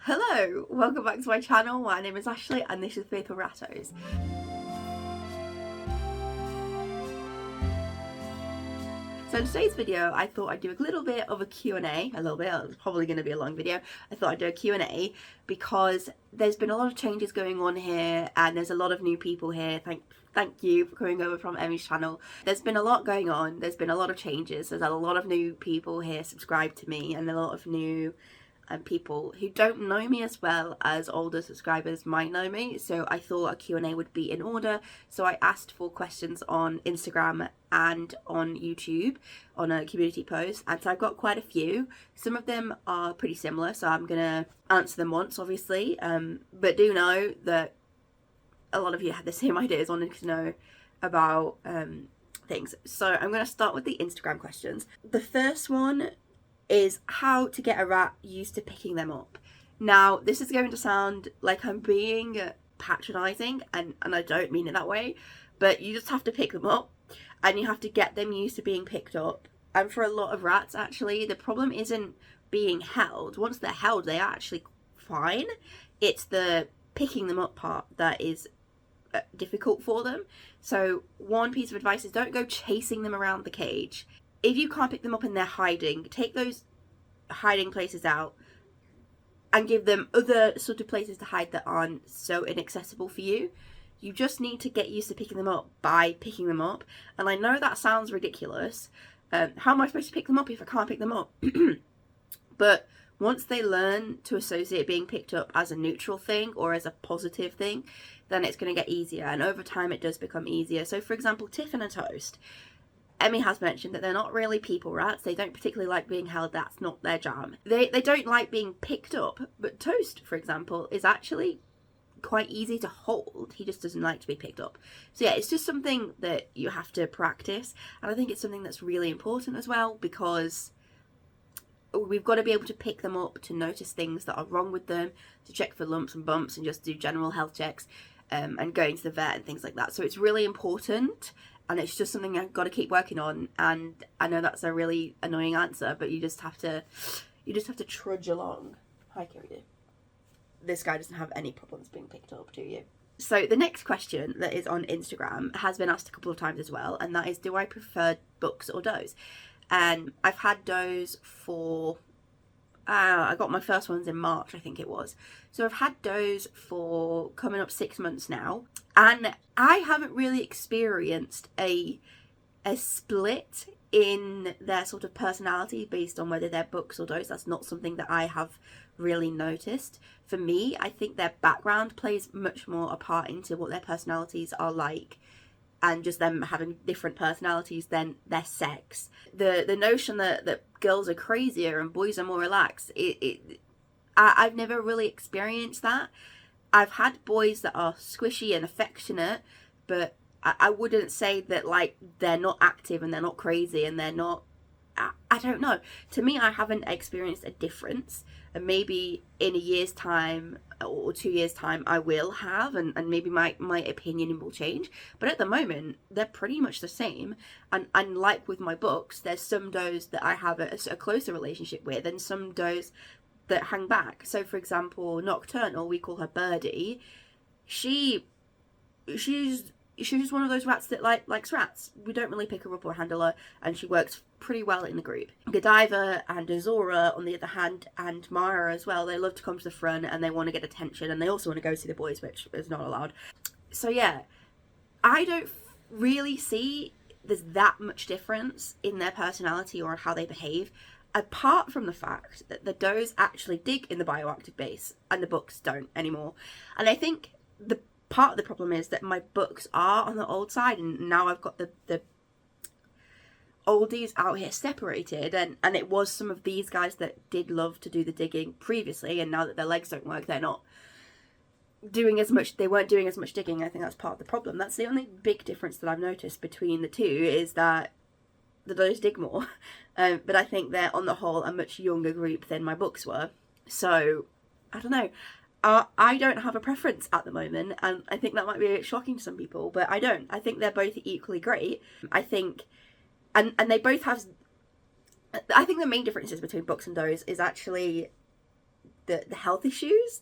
Hello, welcome back to my channel. My name is Ashley and this is Faithful Rattos. So in today's video, I thought I'd do a little bit of a Q&A, it's probably going to be a long video. I thought I'd do a Q&A because there's been a lot of changes going on here and there's a lot of new people here. Thank you for coming over from Emmy's channel. There's been a lot going on, there's been a lot of changes, there's a lot of new people here subscribed to me and a lot of new people who don't know me as well as older subscribers might know me, so I thought a Q&A would be in order. So I asked for questions on Instagram and on YouTube on a community post, and so I've got quite a few. Some of them are pretty similar, so I'm gonna answer them once obviously, but do know that a lot of you had the same ideas, wanting to know about things. So I'm gonna start with the Instagram questions. The first one is how to get a rat used to picking them up. Now, this is going to sound like I'm being patronising, and I don't mean it that way, but you just have to pick them up and you have to get them used to being picked up. And for a lot of rats, actually, the problem isn't being held. Once they're held, they are actually fine. It's the picking them up part that is difficult for them. So one piece of advice is don't go chasing them around the cage. If you can't pick them up and they're hiding, take those hiding places out and give them other sort of places to hide that aren't so inaccessible for you. You just need to get used to picking them up by picking them up. And I know that sounds ridiculous. How am I supposed to pick them up if I can't pick them up? But once they learn to associate being picked up as a neutral thing or as a positive thing, then it's going to get easier. And over time it does become easier. So for example, Tiffin and Toast. Emmy has mentioned that they're not really people rats. They don't particularly like being held. That's not their jam. They don't like being picked up. But Toast, for example, is actually quite easy to hold. He just doesn't like to be picked up. So yeah, it's just something that you have to practice. And I think it's something that's really important as well, because we've got to be able to pick them up, to notice things that are wrong with them, to check for lumps and bumps and just do general health checks, and going to the vet and things like that. So it's really important. And it's just something I've got to keep working on. And I know that's a really annoying answer, but you just have to trudge along. Hi, Curio. This guy doesn't have any problems being picked up, do you? So the next question that is on Instagram has been asked a couple of times as well, and that is, do I prefer bucks or does? And I've had does for I got my first ones in March, I think it was. So I've had does for coming up 6 months now. And I haven't really experienced a split in their sort of personality based on whether they're bucks or does. That's not something that I have really noticed. For me, I think their background plays much more a part into what their personalities are like, and just them having different personalities than their sex. The notion that girls are crazier and boys are more relaxed, I've never really experienced that. I've had boys that are squishy and affectionate, but I wouldn't say that like they're not active and they're not crazy and they're not, I don't know. To me, I haven't experienced a difference, and maybe in a year's time or 2 years time I will have, and maybe my opinion will change, but at the moment they're pretty much the same. And like with my books, there's some does that I have a closer relationship with and some does that hang back. So for example, Nocturnal, we call her Birdie, she's just one of those rats that likes rats. We don't really pick her up or handle her, and she works pretty well in the group. Godiva and Azora, on the other hand, and Mara as well, they love to come to the front and they want to get attention, and they also want to go see the boys, which is not allowed. So yeah, I don't really see there's that much difference in their personality or how they behave, apart from the fact that the does actually dig in the bioactive base and the bucks don't anymore. And I think the part of the problem is that my books are on the old side, and now I've got the oldies out here separated, and it was some of these guys that did love to do the digging previously, and now that their legs don't work, they're not doing as much, they weren't doing as much digging. I think that's part of the problem. That's the only big difference that I've noticed between the two, is that the does dig more, but I think they're on the whole a much younger group than my books were. So I don't know. I don't have a preference at the moment, and I think that might be a bit shocking to some people, but I don't. I think they're both equally great. I think, and they both have, I think the main differences between books and does is actually the health issues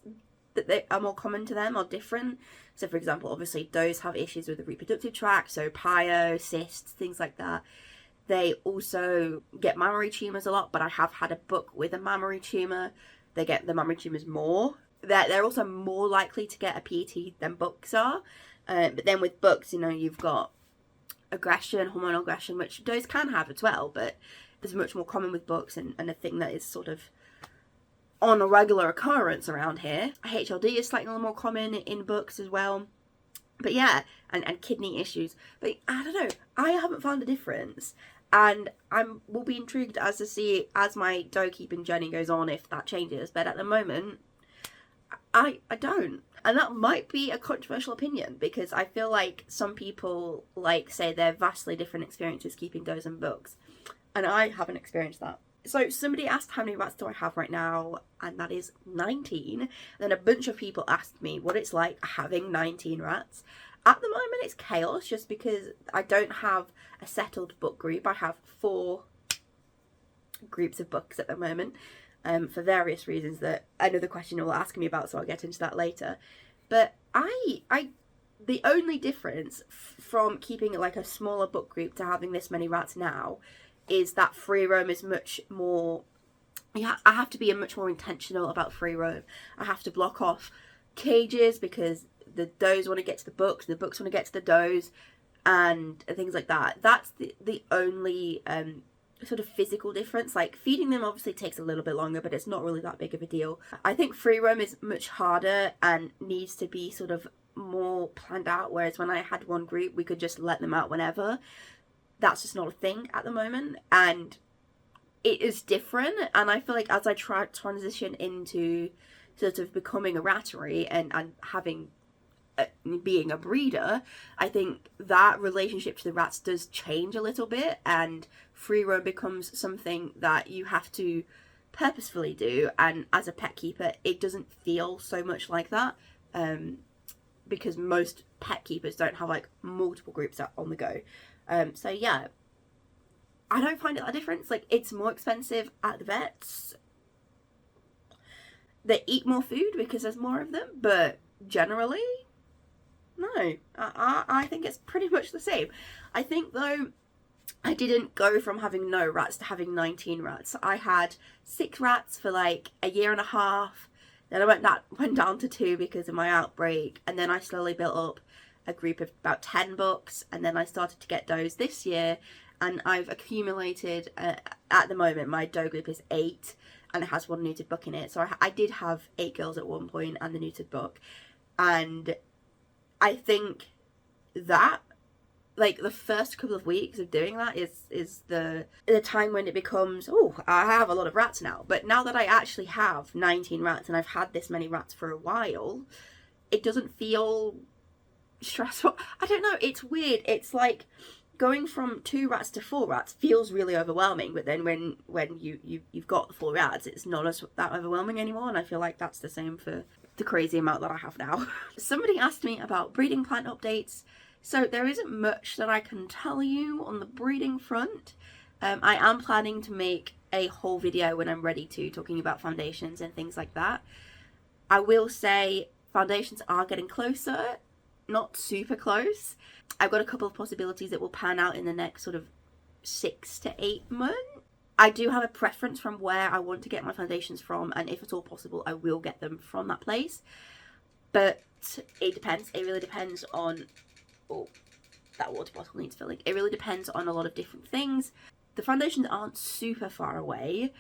that they are more common to them are different. So for example, obviously does have issues with the reproductive tract, so PIO, cysts, things like that. They also get mammary tumours a lot, but I have had a buck with a mammary tumour. They get the mammary tumours more. They're also more likely to get a PT than bucks are. But then with bucks, you know, you've got aggression, hormonal aggression, which does can have as well, but it's much more common with bucks, and a thing that is sort of on a regular occurrence around here. HLD is slightly more common in bucks as well. But yeah, and kidney issues. But I don't know, I haven't found a difference. And will be intrigued as to see as my doe keeping journey goes on if that changes. But at the moment, I don't. And that might be a controversial opinion, because I feel like some people like say they're vastly different experiences keeping does and bucks. And I haven't experienced that. So somebody asked how many rats do I have right now, and that is 19. And then a bunch of people asked me what it's like having 19 rats. At the moment it's chaos, just because I don't have a settled buck group. I have 4 groups of bucks at the moment, for various reasons that another question will ask me about, so I'll get into that later. But the only difference from keeping it like a smaller buck group to having this many rats now is that free roam is much more, I have to be much more intentional about free roam. I have to block off cages because the does want to get to the bucks, and the bucks want to get to the does, and things like that. That's the only sort of physical difference. Like feeding them obviously takes a little bit longer, but it's not really that big of a deal. I think free roam is much harder and needs to be sort of more planned out, whereas when I had one group we could just let them out whenever. That's just not a thing at the moment, and it is different. And I feel like as I try to transition into sort of becoming a rattery and having being a breeder, I think that relationship to the rats does change a little bit, and free roam becomes something that you have to purposefully do. And as a pet keeper, it doesn't feel so much like that, because most pet keepers don't have like multiple groups out on the go. So yeah, I don't find it that difference. Like, it's more expensive at the vets. They eat more food because there's more of them, but generally, no. I think it's pretty much the same. I think though, I didn't go from having no rats to having 19 rats. I had 6 rats for like a year and a half. Then I went down to 2 because of my outbreak, and then I slowly built up a group of about 10 bucks, and then I started to get does this year, and I've accumulated, at the moment my doe group is 8, and it has 1 neutered buck in it. So I did have 8 girls at one point and the neutered buck, and I think that like the first couple of weeks of doing that is the time when it becomes, oh, I have a lot of rats now. But now that I actually have 19 rats and I've had this many rats for a while, it doesn't feel stressful. I don't know, it's weird. It's like going from 2 rats to 4 rats feels really overwhelming, but then when you've got the 4 rats, it's not as that overwhelming anymore. And I feel like that's the same for the crazy amount that I have now. Somebody asked me about breeding plan updates. So there isn't much that I can tell you on the breeding front. I am planning to make a whole video when I'm ready to, talking about foundations and things like that. I will say foundations are getting closer, not super close. I've got a couple of possibilities that will pan out in the next sort of 6 to 8 months. I do have a preference from where I want to get my foundations from, and if at all possible, I will get them from that place. But it depends. It really depends on... Oh, that water bottle needs filling. It really depends on a lot of different things. The foundations aren't super far away,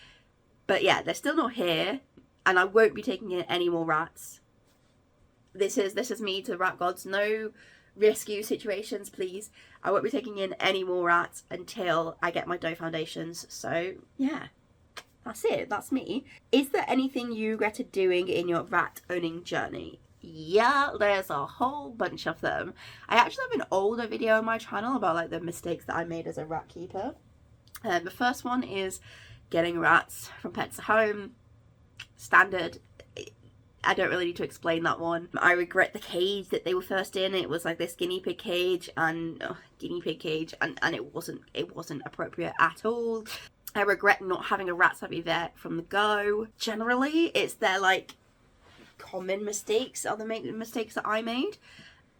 but yeah, they're still not here, and I won't be taking in any more rats. This is me to rat gods. No rescue situations, please. I won't be taking in any more rats until I get my doe foundations. So yeah, that's it. That's me. Is there anything you regretted doing in your rat owning journey? Yeah, there's a whole bunch of them. I actually have an older video on my channel about like the mistakes that I made as a rat keeper. The first one is getting rats from pets at home. Standard. I don't really need to explain that one. I regret the cage that they were first in. It was like this guinea pig cage, and it wasn't appropriate at all. I regret not having a rat savvy vet from the go. Generally, it's their like common mistakes are the main mistakes that I made.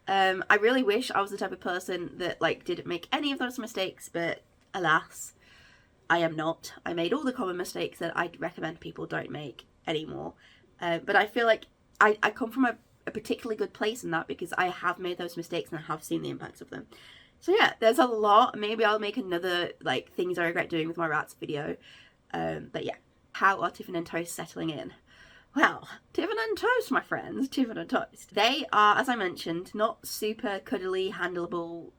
I really wish I was the type of person that like didn't make any of those mistakes, but alas, I am not. I made all the common mistakes that I'd recommend people don't make anymore. But I feel like I come from a particularly good place in that, because I have made those mistakes and I have seen the impacts of them. So yeah, there's a lot. Maybe I'll make another like things I regret doing with my rats video. But yeah, how are Tiffin and Toast settling in? Well, Tiffin and Toast, my friends, Tiffin and Toast. They are, as I mentioned, not super cuddly, handleable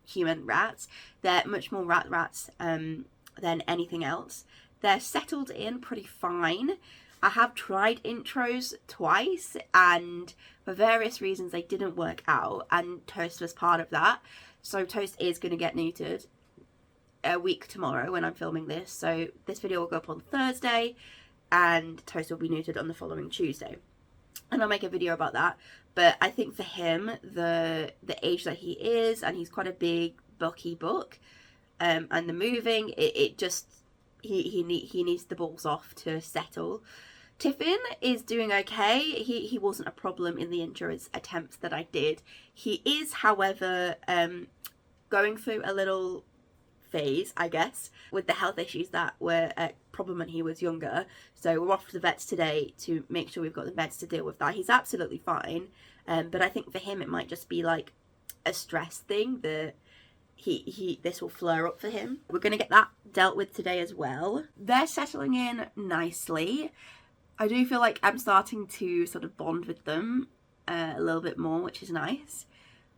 human rats. They're much more rats than anything else. They're settled in pretty fine. I have tried intros twice, and for various reasons they didn't work out, and Toast was part of that. So Toast is going to get neutered a week tomorrow when I'm filming this. So this video will go up on Thursday, and Toast will be neutered on the following Tuesday, and I'll make a video about that. But I think for him, the age that he is, and he's quite a big bulky book, and the moving, it just he needs the balls off to settle. Tiffin is doing okay. He wasn't a problem in the intros attempts that I did. He is, however, going through a little phase, I guess, with the health issues that were a problem when he was younger. So we're off to the vets today to make sure we've got the meds to deal with that. He's absolutely fine, but I think for him it might just be like a stress thing that this will flare up for him. We're going to get that dealt with today as well. They're settling in nicely. I do feel like I'm starting to sort of bond with them a little bit more, which is nice.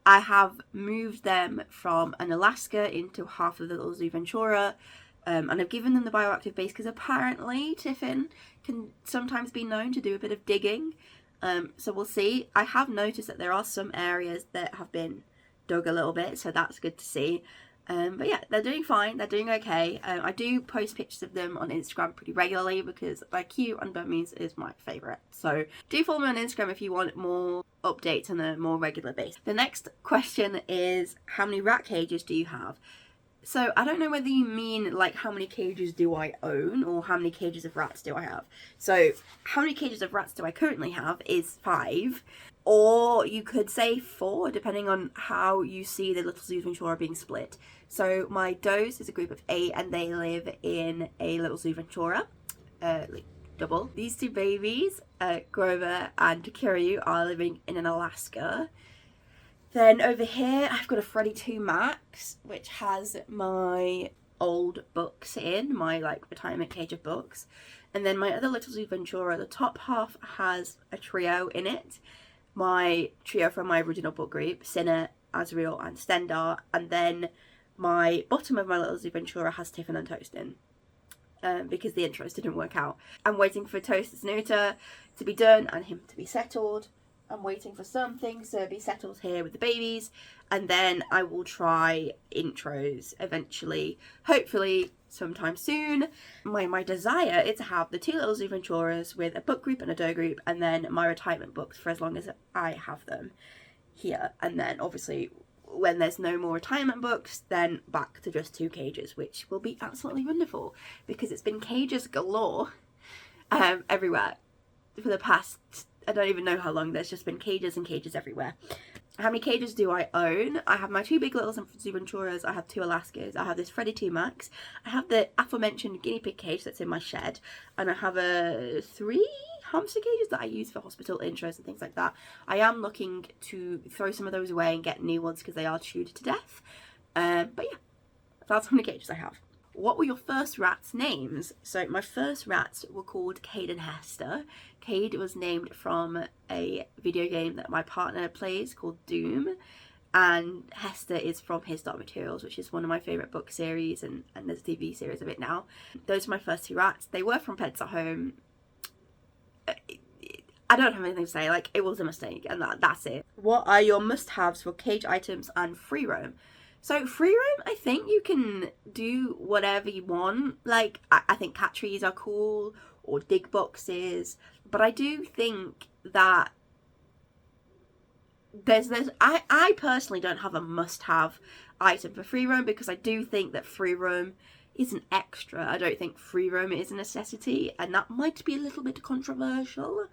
I have moved them from an Alaska into half of the little Zoo Ventura, and I've given them the bioactive base because apparently Tiffin can sometimes be known to do a bit of digging. So we'll see. I have noticed that there are some areas that have been dug a little bit, so that's good to see. But yeah, they're doing fine, they're doing okay. I do post pictures of them on Instagram pretty regularly because they're cute and Burmese is my favourite. So do follow me on Instagram if you want more updates on a more regular basis. The next question is, how many rat cages do you have? So I don't know whether you mean like how many cages do I own or how many cages of rats do I have. So how many cages of rats do I currently have is 5. Or you could say 4, depending on how you see the little Zoo Ventura being split. So my does is a group of 8, and they live in a little Zoo Ventura, like double. These 2 babies, Grover and Curio, are living in an Alaska. Then over here, I've got a Freddy 2 Max, which has my old books in, my like retirement cage of books. And then my other little Zoo Ventura, the top half has a trio in it. My trio from my original book group, Sinner, Azriel and Stendar, and then my bottom of my little Zoo Ventura has Tiffin and Toast in, because the intros didn't work out. I'm waiting for Toast's neuter to be done and him to be settled. I'm waiting for some things to be settled here with the babies, and then I will try intros eventually, hopefully sometime soon. My desire is to have the 2 little Zoo Venturas with a book group and a doe group, and then my retirement books for as long as I have them here. And then obviously when there's no more retirement books, then back to just 2 cages, which will be absolutely wonderful, because it's been cages galore everywhere for the past, I don't even know how long. There's just been cages and cages everywhere. How many cages do I own? I have my 2 big littles and Zoo Venturas. I have 2 Alaskas. I have this Freddy 2 Max. I have the aforementioned guinea pig cage that's in my shed. And I have 3 hamster cages that I use for hospital intros and things like that. I am looking to throw some of those away and get new ones because they are chewed to death. But yeah, that's how many cages I have. What were your first rats' names? So my first rats were called Cade and Hester. Cade was named from a video game that my partner plays called Doom, and Hester is from His Dark Materials, which is one of my favourite book series, and there's a TV series of it now. Those are my first 2 rats. They were from Pets at Home. I don't have anything to say, like, it was a mistake, and that's it. What are your must-haves for cage items and free roam? So free roam, I think you can do whatever you want. Like, I think cat trees are cool, or dig boxes, but I do think that I personally don't have a must-have item for free roam, because I do think that free roam is an extra. I don't think free roam is a necessity, and that might be a little bit controversial.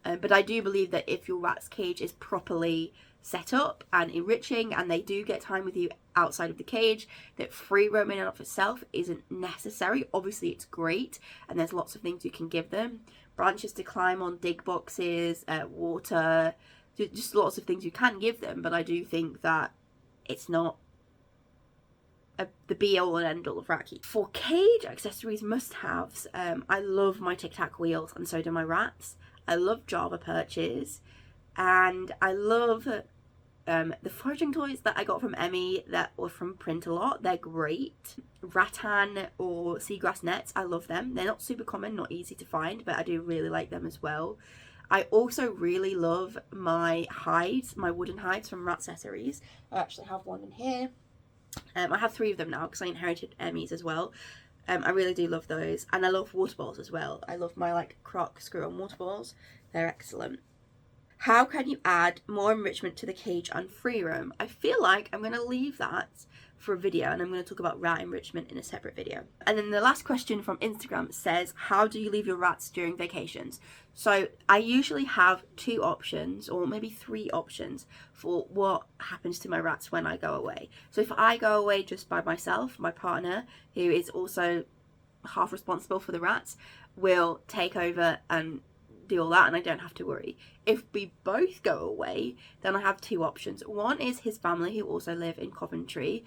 But I do believe that if your rat's cage is properly set up and enriching, and they do get time with you outside of the cage, that free roam in and of itself isn't necessary. Obviously it's great, and there's lots of things you can give them. Branches to climb on, dig boxes, water, just lots of things you can give them, but I do think that it's not the be all and end all of rat keep. For cage accessories must-haves, I love my Tic Tac wheels, and so do my rats. I love Java perches, and I love the foraging toys that I got from Emmy that were from Print a Lot. They're great. Rattan or seagrass nets, I love them. They're not super common, not easy to find, but I do really like them as well. I also really love my hides, my wooden hides from Ratcessories. I actually have one in here. I have 3 of them now because I inherited Emmy's as well. I really do love those, and I love water balls as well. I love my like croc screw-on water balls. They're excellent. How can you add more enrichment to the cage and free roam? I feel like I'm going to leave that for a video, and I'm going to talk about rat enrichment in a separate video. And then the last question from Instagram says, how do you leave your rats during vacations? So I usually have 2 options, or maybe 3 options, for what happens to my rats when I go away. So if I go away just by myself, my partner, who is also half responsible for the rats, will take over and do all that, and I don't have to worry. If we both go away, then I have 2 options. One is his family, who also live in Coventry.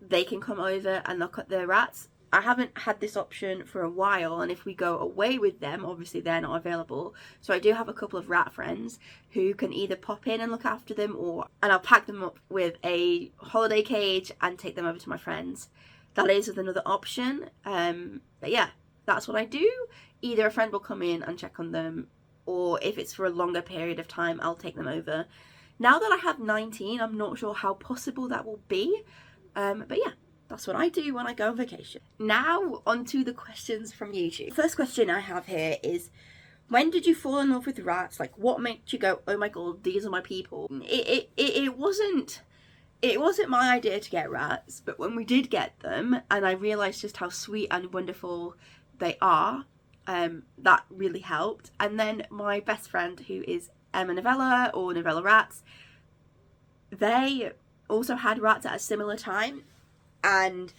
They can come over and look at their rats. I haven't had this option for a while, and if we go away with them, obviously they're not available. So I do have a couple of rat friends who can either pop in and look after them, and I'll pack them up with a holiday cage and take them over to my friends. That is another option. But yeah, that's what I do. Either a friend will come in and check on them, or if it's for a longer period of time, I'll take them over. Now that I have 19, I'm not sure how possible that will be. But yeah, that's what I do when I go on vacation. Now, on to the questions from YouTube. First question I have here is, when did you fall in love with rats? Like, what made you go, oh my god, these are my people? It wasn't my idea to get rats, but when we did get them, and I realised just how sweet and wonderful they are, that really helped. And then my best friend, who is Emma Novella, or Novella Rats, they also had rats at a similar time, and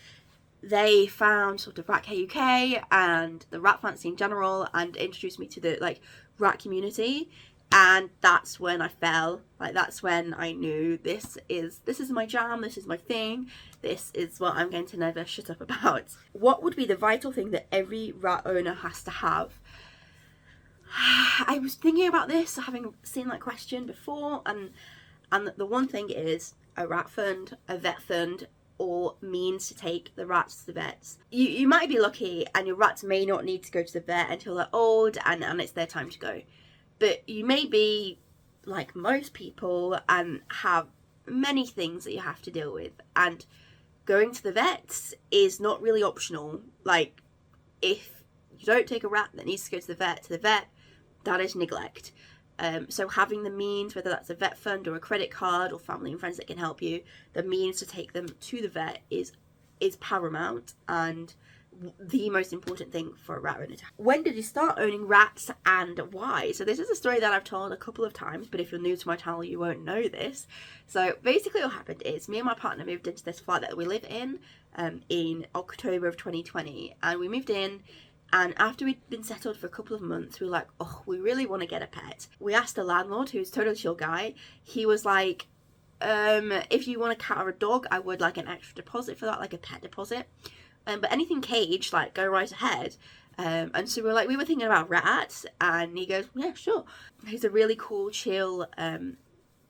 they found sort of Rat UK and the rat fancy in general, and introduced me to the like rat community. And that's when I fell. Like, that's when I knew this is my jam, this is my thing, this is what I'm going to never shut up about. What would be the vital thing that every rat owner has to have? I was thinking about this, having seen that question before, and the one thing is a rat fund, a vet fund, or means to take the rats to the vets. You might be lucky and your rats may not need to go to the vet until they're old and it's their time to go. But you may be like most people and have many things that you have to deal with. And going to the vets is not really optional. Like, if you don't take a rat that needs to go to the vet, that is neglect. So having the means, whether that's a vet fund or a credit card or family and friends that can help you, the means to take them to the vet is paramount and the most important thing for a rat owner to have. When did you start owning rats and why? So this is a story that I've told a couple of times, but if you're new to my channel you won't know this. So basically what happened is me and my partner moved into this flat that we live in October of 2020, and we moved in, and after we'd been settled for a couple of months, we were like, oh, we really want to get a pet. We asked the landlord, who's a totally chill guy. He was like, if you want a cat or a dog, I would like an extra deposit for that, like a pet deposit. But anything caged, like, go right ahead. And so we were thinking about rats, and he goes, yeah, sure. He's a really cool, chill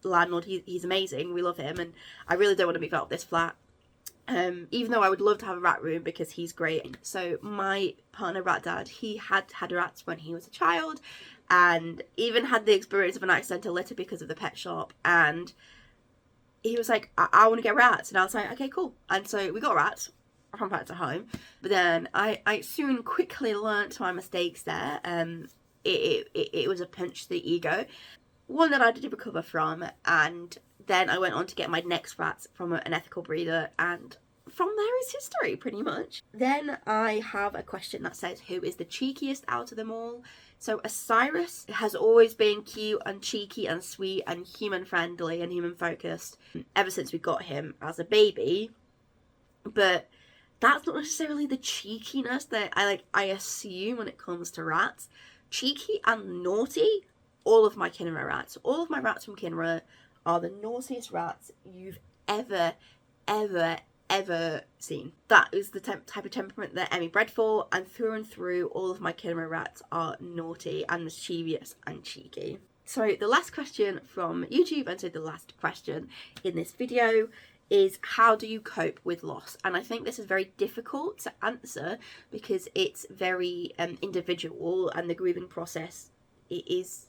landlord. He's amazing. We love him, and I really don't want to move out of this flat. Even though I would love to have a rat room because he's great. So my partner rat dad, he had rats when he was a child, and even had the experience of an accidental litter because of the pet shop. And he was like, I want to get rats. And I was like, okay, cool. And so we got rats from back to home. But then I soon quickly learnt my mistakes there. It was a punch to the ego, one that I did recover from. And then I went on to get my next rats from an ethical breeder, and from there is history, pretty much. Then I have a question that says, who is the cheekiest out of them all? So Osiris has always been cute and cheeky and sweet and human friendly and human focused ever since we got him as a baby. But that's not necessarily the cheekiness that I assume when it comes to rats. Cheeky and naughty, all of my Kinra rats. All of my rats from Kinra are the naughtiest rats you've ever seen. That is the type of temperament that Emmy bred for, and through all of my Kinra rats are naughty and mischievous and cheeky. So the last question from YouTube, and so the last question in this video, is how do you cope with loss? And I think this is very difficult to answer because it's very individual, and the grieving process is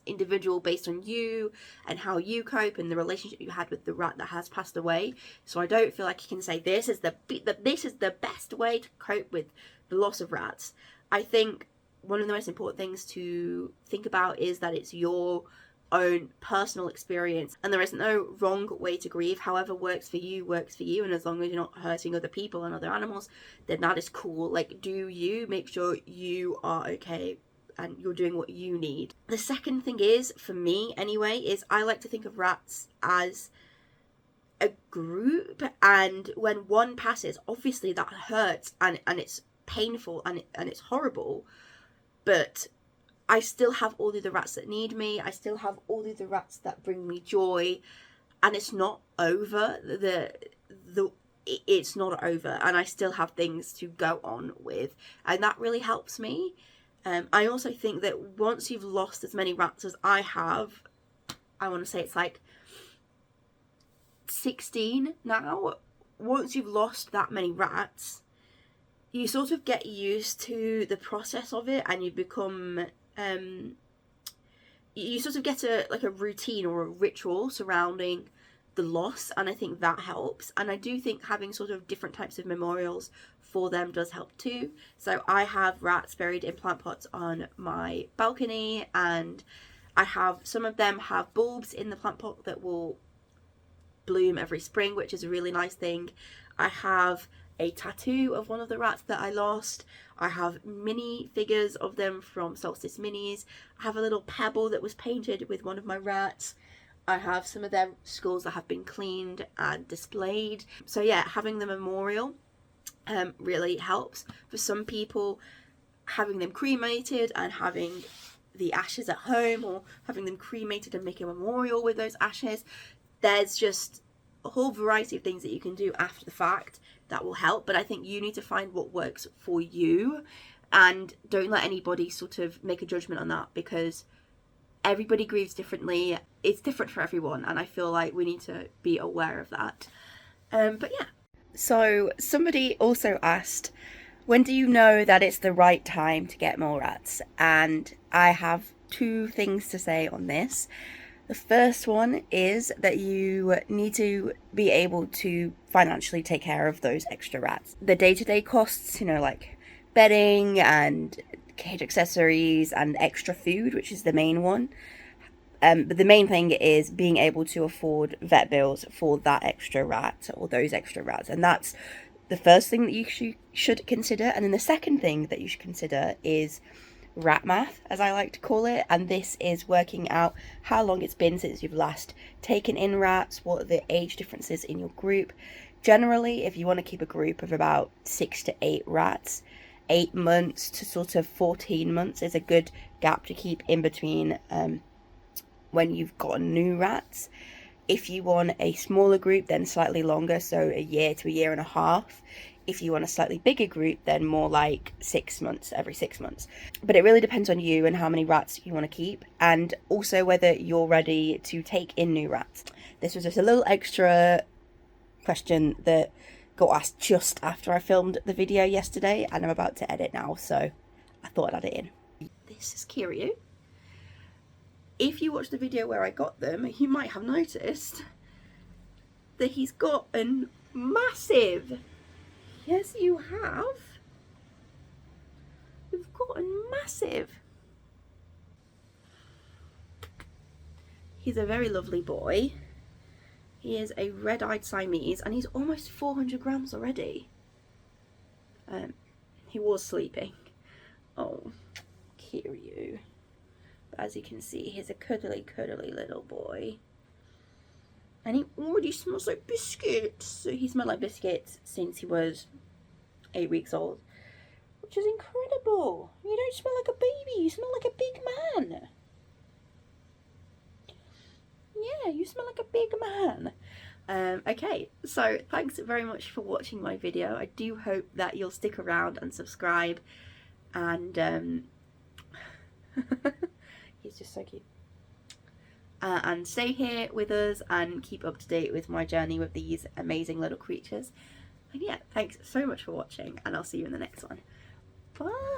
individual based on you and how you cope and the relationship you had with the rat that has passed away. So I don't feel like you can say this is the best way to cope with the loss of rats. I think one of the most important things to think about is that it's your own personal experience, and there is no wrong way to grieve. However works for you, and as long as you're not hurting other people and other animals, then that is cool. Like, do you make sure you are okay and you're doing what you need. The second thing is, for me anyway, is I like to think of rats as a group, and when one passes, obviously that hurts and it's painful and it's horrible, but I still have all the other rats that need me. I still have all the other rats that bring me joy, and it's not over. It's not over, and I still have things to go on with, and that really helps me. I also think that once you've lost as many rats as I have, I want to say it's like 16 now. Once you've lost that many rats, you sort of get used to the process of it, and you become you sort of get a routine or a ritual surrounding the loss, and I think that helps. And I do think having sort of different types of memorials for them does help too. So I have rats buried in plant pots on my balcony, and I have some of them have bulbs in the plant pot that will bloom every spring, which is a really nice thing. I have a tattoo of one of the rats that I lost. I have mini figures of them from Solstice Minis. I have a little pebble that was painted with one of my rats. I have some of their skulls that have been cleaned and displayed. So yeah, having the memorial really helps. For some people, having them cremated and having the ashes at home, or having them cremated and make a memorial with those ashes, there's just a whole variety of things that you can do after the fact that will help. But I think you need to find what works for you, and don't let anybody sort of make a judgment on that, because everybody grieves differently. It's different for everyone, and I feel like we need to be aware of that. But yeah. So somebody also asked, when do you know that it's the right time to get more rats? And I have two things to say on this. The first one is that you need to be able to financially take care of those extra rats. The day-to-day costs, like bedding and cage accessories and extra food, which is the main one. But the main thing is being able to afford vet bills for that extra rat or those extra rats. And that's the first thing that you should consider. And then the second thing that you should consider is rat math, as I like to call it. And this is working out how long it's been since you've last taken in rats, what are the age differences in your group. Generally, if you want to keep a group of about 6 to 8 rats, 8 months to sort of 14 months is a good gap to keep in between when you've got new rats. If you want a smaller group, then slightly longer, so a year to a year and a half. If you want a slightly bigger group, then more like 6 months, every 6 months. But it really depends on you and how many rats you want to keep, and also whether you're ready to take in new rats. This was just a little extra question that got asked just after I filmed the video yesterday, and I'm about to edit now, so I thought I'd add it in. This is Curio. If you watched the video where I got them, you might have noticed that he's gotten massive. Yes, you have. You've gotten massive. He's a very lovely boy. He is a red-eyed Siamese, and he's almost 400 grams already. He was sleeping. Oh, Curio. But as you can see, he's a cuddly, cuddly little boy. And he already smells like biscuits. So he smelled like biscuits since he was 8 weeks old, which is incredible. You don't smell like a baby, you smell like a big man. Yeah, you smell like a big man. Okay, so thanks very much for watching my video. I do hope that you'll stick around and subscribe, and he's just so cute. And stay here with us and keep up to date with my journey with these amazing little creatures. And yeah, thanks so much for watching, and I'll see you in the next one. Bye!